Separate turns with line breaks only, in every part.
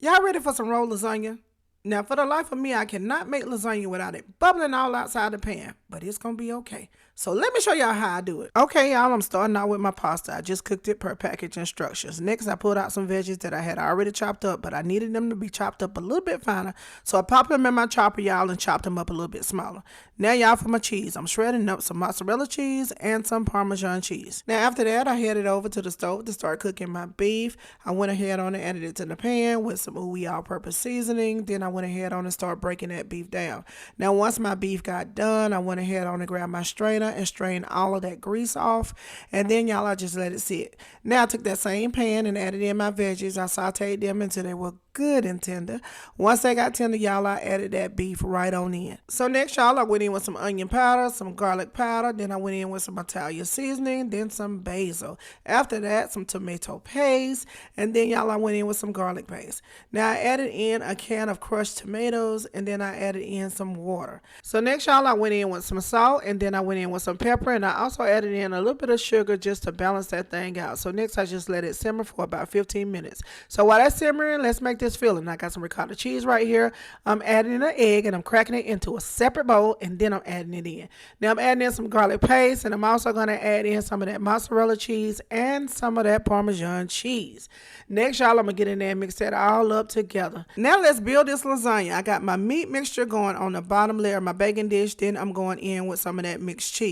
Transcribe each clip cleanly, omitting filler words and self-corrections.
Y'all ready for some rolled lasagna? Now, for the life of me, I cannot make lasagna without it bubbling all outside the pan, but it's going to be okay. So let me show y'all how I do it. Okay, y'all, I'm starting out with my pasta. I just cooked it per package instructions. Next, I pulled out some veggies that I had already chopped up, but I needed them to be chopped up a little bit finer. So I popped them in my chopper, y'all, and chopped them up a little bit smaller. Now, y'all, for my cheese, I'm shredding up some mozzarella cheese and some Parmesan cheese. Now, after that, I headed over to the stove to start cooking my beef. I went ahead on and added it to the pan with some OooWee All Purpose Seasoning. Then I went ahead on and started breaking that beef down. Now, once my beef got done, I went ahead on and grabbed my strainer and strain all of that grease off, and then y'all, I just let it sit. Now I took that same pan and added in my veggies. I sauteed them until they were good and tender. Once they got tender, y'all, I added that beef right on in. So next, y'all, I went in with some onion powder, some garlic powder, then I went in with some Italian seasoning, then some basil. After that, some tomato paste, and then y'all, I went in with some garlic paste. Now I added in a can of crushed tomatoes, and then I added in some water. So next, y'all, I went in with some salt, and then I went in with some pepper, and I also added in a little bit of sugar just to balance that thing out. So next, I just let it simmer for about 15 minutes. So while that's simmering, let's make this filling. I got some ricotta cheese right here. I'm adding in an egg and I'm cracking it into a separate bowl, and then I'm adding it in. Now I'm adding in some garlic paste, and I'm also going to add in some of that mozzarella cheese and some of that Parmesan cheese. Next, y'all, I'm going to get in there and mix that all up together. Now let's build this lasagna. I got my meat mixture going on the bottom layer of my baking dish. Then I'm going in with some of that mixed cheese.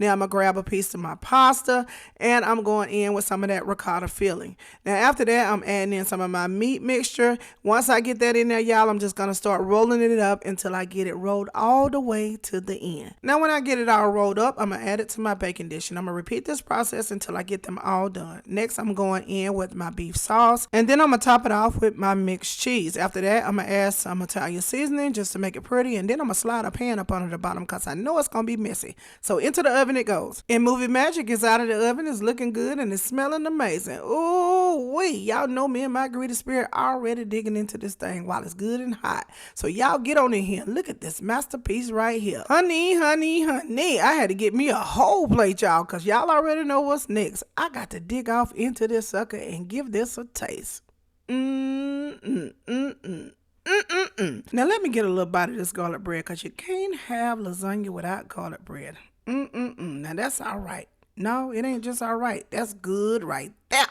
Now I'm going to grab a piece of my pasta, and I'm going in with some of that ricotta filling. Now after that, I'm adding in some of my meat mixture. Once I get that in there, y'all, I'm just going to start rolling it up until I get it rolled all the way to the end. Now when I get it all rolled up, I'm going to add it to my baking dish, and I'm going to repeat this process until I get them all done. Next, I'm going in with my beef sauce, and then I'm going to top it off with my mixed cheese. After that, I'm going to add some Italian seasoning just to make it pretty, and then I'm going to slide a pan up under the bottom because I know it's going to be messy. So into the oven it goes. And movie magic is out of the oven. It's looking good and it's smelling amazing. Ooh, wee. Y'all know me and my greedy spirit already digging into this thing while it's good and hot. So y'all get on in here and look at this masterpiece right here. Honey, honey, honey. I had to get me a whole plate, y'all, because y'all already know what's next. I got to dig off into this sucker and give this a taste. Now let me get a little bite of this garlic bread, because you can't have lasagna without garlic bread. Now that's all right. No, it ain't just all right. That's good right there.